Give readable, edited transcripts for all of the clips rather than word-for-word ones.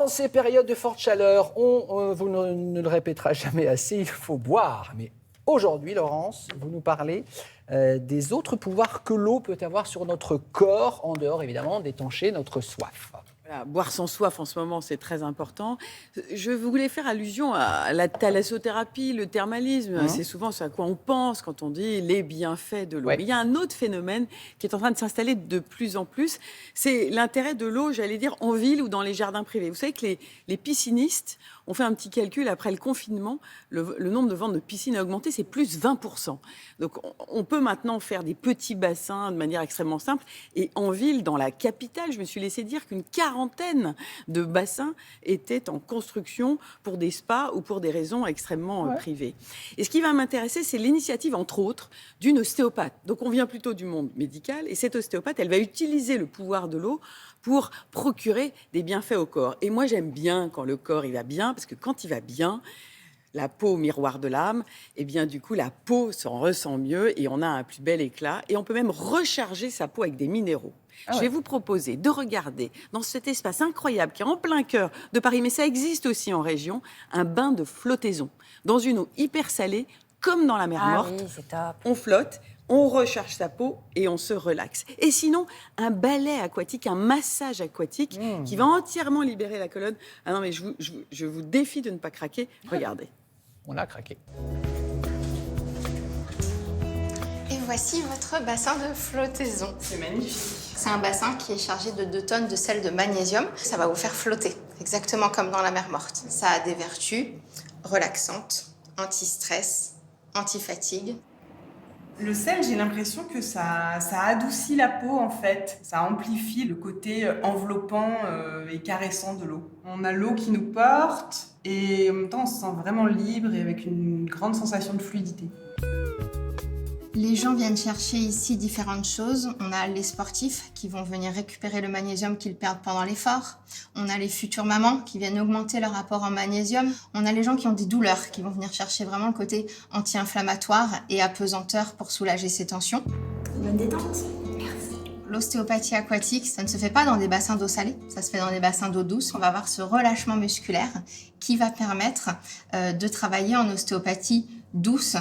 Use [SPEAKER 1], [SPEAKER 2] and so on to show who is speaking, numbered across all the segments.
[SPEAKER 1] En ces périodes de forte chaleur, vous ne le répétera jamais assez, il faut boire. Mais aujourd'hui, Laurence, vous nous parlez des autres pouvoirs que l'eau peut avoir sur notre corps, en dehors évidemment d'étancher notre soif.
[SPEAKER 2] Voilà, boire sans soif en ce moment, c'est très important. Je voulais faire allusion à la thalassothérapie, le thermalisme. C'est souvent ce à quoi on pense quand on dit les bienfaits de l'eau.
[SPEAKER 1] Ouais.
[SPEAKER 2] Mais il y a un autre phénomène qui est en train de s'installer de plus en plus. C'est l'intérêt de l'eau, j'allais dire, en ville ou dans les jardins privés. Vous savez que les piscinistes ont fait un petit calcul après le confinement. Le nombre de ventes de piscines a augmenté, c'est plus 20%. Donc on peut maintenant faire des petits bassins de manière extrêmement simple. Et en ville, dans la capitale, je me suis laissé dire qu'une quarantaine de bassins étaient en construction pour des spas ou pour des raisons extrêmement privées. Et ce qui va m'intéresser, c'est l'initiative, entre autres, d'une ostéopathe. Donc on vient plutôt du monde médical. Et cette ostéopathe, elle va utiliser le pouvoir de l'eau pour procurer des bienfaits au corps. Et moi, j'aime bien quand le corps il va bien, parce que quand il va bien, la peau miroir de l'âme, et bien du coup, la peau s'en ressent mieux et on a un plus bel éclat. Et on peut même recharger sa peau avec des minéraux. Je vais vous proposer de regarder dans cet espace incroyable qui est en plein cœur de Paris, mais ça existe aussi en région, un bain de flottaison dans une eau hyper salée, comme dans la mer morte.
[SPEAKER 3] Oui, c'est top.
[SPEAKER 2] On flotte, on recharge sa peau et on se relaxe. Et sinon, un balai aquatique, un massage aquatique qui va entièrement libérer la colonne. Ah non, mais je vous défie de ne pas craquer. Regardez.
[SPEAKER 1] On a craqué.
[SPEAKER 4] Et voici votre bassin de flottaison.
[SPEAKER 2] C'est magnifique.
[SPEAKER 4] C'est un bassin qui est chargé de 2 tonnes de sel de magnésium. Ça va vous faire flotter, exactement comme dans la mer morte. Ça a des vertus relaxantes, anti-stress, anti-fatigue.
[SPEAKER 5] Le sel, j'ai l'impression que ça adoucit la peau en fait. Ça amplifie le côté enveloppant et caressant de l'eau. On a l'eau qui nous porte et en même temps on se sent vraiment libre et avec une grande sensation de fluidité.
[SPEAKER 4] Les gens viennent chercher ici différentes choses. On a les sportifs qui vont venir récupérer le magnésium qu'ils perdent pendant l'effort. On a les futures mamans qui viennent augmenter leur apport en magnésium. On a les gens qui ont des douleurs qui vont venir chercher vraiment le côté anti-inflammatoire et apesanteur pour soulager ces tensions.
[SPEAKER 6] Bonne détente. Merci.
[SPEAKER 4] L'ostéopathie aquatique, ça ne se fait pas dans des bassins d'eau salée, ça se fait dans des bassins d'eau douce. On va avoir ce relâchement musculaire qui va permettre de travailler en ostéopathie douce.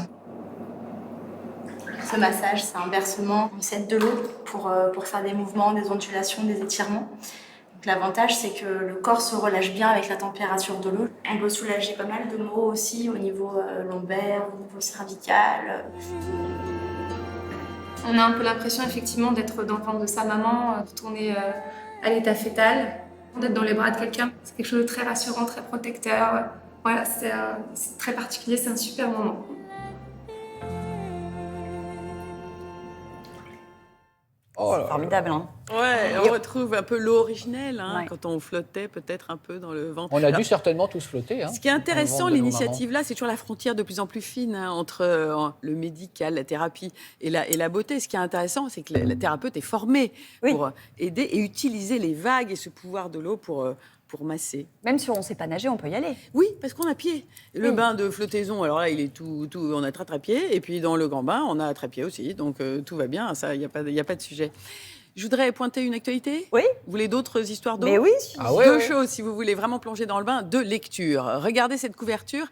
[SPEAKER 6] Ce massage, c'est un versement. On s'aide de l'eau pour faire des mouvements, des ondulations, des étirements. Donc, l'avantage, c'est que le corps se relâche bien avec la température de l'eau. On peut soulager pas mal de maux aussi au niveau lombaire, au niveau cervical.
[SPEAKER 7] On a un peu l'impression effectivement d'être dans le ventre de sa maman, de tourner à l'état fœtal, d'être dans les bras de quelqu'un. C'est quelque chose de très rassurant, très protecteur. Voilà, c'est très particulier, c'est un super moment.
[SPEAKER 1] Oh là là.
[SPEAKER 3] Formidable, hein.
[SPEAKER 2] Ouais, on retrouve un peu l'eau originelle, hein,
[SPEAKER 3] Ouais.
[SPEAKER 2] quand on flottait peut-être un peu dans le ventre.
[SPEAKER 1] On a
[SPEAKER 2] Alors,
[SPEAKER 1] dû certainement tous flotter. Hein,
[SPEAKER 2] ce qui est intéressant,
[SPEAKER 1] dans le ventre de nos
[SPEAKER 2] l'initiative là, c'est toujours la frontière de plus en plus fine, hein, entre le médical, la thérapie et la beauté. Ce qui est intéressant, c'est que la thérapeute est formée
[SPEAKER 3] Oui.
[SPEAKER 2] pour aider et utiliser les vagues et ce pouvoir de l'eau pour masser.
[SPEAKER 3] Même si on ne sait pas nager, on peut y aller.
[SPEAKER 2] Oui, parce qu'on a pied. Le
[SPEAKER 3] Oui.
[SPEAKER 2] bain de flottaison, alors là, il est on a très pied. Et puis dans le grand bain, on a très pied aussi. Donc tout va bien, ça, il n'y a pas de sujet. Je voudrais pointer une actualité.
[SPEAKER 3] Oui.
[SPEAKER 2] Vous voulez d'autres histoires d'eau?
[SPEAKER 3] Mais oui.
[SPEAKER 1] Ah ouais,
[SPEAKER 2] Deux
[SPEAKER 1] ouais.
[SPEAKER 2] choses, si vous voulez vraiment plonger dans le bain, de lecture. Regardez cette couverture.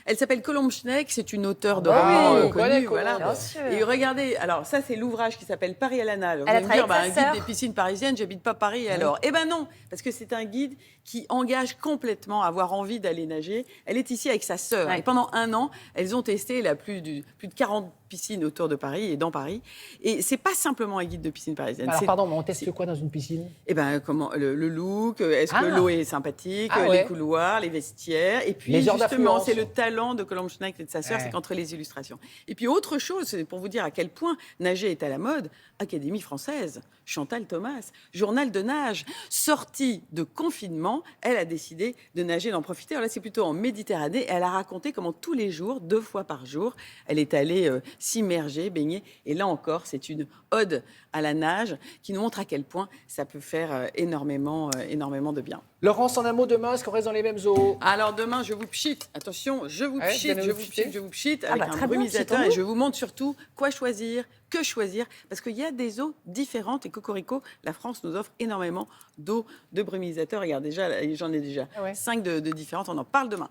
[SPEAKER 2] Elle s'appelle Colombe Schneck, c'est une auteure de
[SPEAKER 1] Ah
[SPEAKER 2] romans
[SPEAKER 1] oui, on
[SPEAKER 2] connue.
[SPEAKER 1] connaît
[SPEAKER 2] Voilà.
[SPEAKER 1] Colombe.
[SPEAKER 3] Bien sûr.
[SPEAKER 2] Et regardez, alors ça c'est l'ouvrage qui s'appelle Paris à la nage. Vous
[SPEAKER 3] Elle a
[SPEAKER 2] allez me dire,
[SPEAKER 3] travaillé avec sa
[SPEAKER 2] un guide
[SPEAKER 3] sœur.
[SPEAKER 2] des piscines parisiennes, j'habite pas Paris alors. Eh ben non, parce que c'est un guide qui engage complètement à avoir envie d'aller nager. Elle est ici avec sa sœur.
[SPEAKER 3] Ouais.
[SPEAKER 2] Et pendant 1 an, elles ont testé plus de 40 piscines autour de Paris et dans Paris. Et c'est pas simplement un guide de piscine parisienne.
[SPEAKER 1] Alors
[SPEAKER 2] c'est-
[SPEAKER 1] pardon, mais on teste quoi dans une piscine?
[SPEAKER 2] eh ben, comment le look, est-ce que
[SPEAKER 1] Ah.
[SPEAKER 2] l'eau est sympathique,
[SPEAKER 1] Ah
[SPEAKER 2] les
[SPEAKER 1] ouais.
[SPEAKER 2] couloirs, les vestiaires, et puis
[SPEAKER 1] Les heures
[SPEAKER 2] justement,
[SPEAKER 1] d'affluence.
[SPEAKER 2] c'est le talent de Colombe Schneck et de sa sœur,
[SPEAKER 1] Ouais.
[SPEAKER 2] c'est qu'entre les illustrations. Et puis autre chose, c'est pour vous dire à quel point nager est à la mode, Académie française, Chantal Thomas, journal de nage, sortie de confinement, elle a décidé de nager, d'en profiter. Alors là, c'est plutôt en Méditerranée, et elle a raconté comment tous les jours, 2 fois par jour, elle est allée s'immerger, baigner, et là encore, c'est une ode à la nage qui nous montre à quel point ça peut faire énormément de bien.
[SPEAKER 1] Laurence, en un mot demain, est-ce qu'on reste dans les mêmes eaux?
[SPEAKER 2] Alors demain, je vous pchite. Attention, je vous
[SPEAKER 1] Ouais,
[SPEAKER 2] pchite,
[SPEAKER 1] vous allez
[SPEAKER 2] je
[SPEAKER 1] nous
[SPEAKER 2] vous
[SPEAKER 1] pchiter
[SPEAKER 2] pchite, je vous pchite
[SPEAKER 3] Ah
[SPEAKER 2] avec
[SPEAKER 3] bah,
[SPEAKER 2] un
[SPEAKER 3] très bien,
[SPEAKER 2] brumisateur
[SPEAKER 3] pchitons-nous.
[SPEAKER 2] et je vous montre surtout quoi choisir, que choisir, parce qu'il y a des eaux différentes et Cocorico, la France nous offre énormément d'eaux de brumisateurs. Regarde déjà, j'en ai déjà
[SPEAKER 1] Ah ouais.
[SPEAKER 2] 5 de différentes. On en parle demain.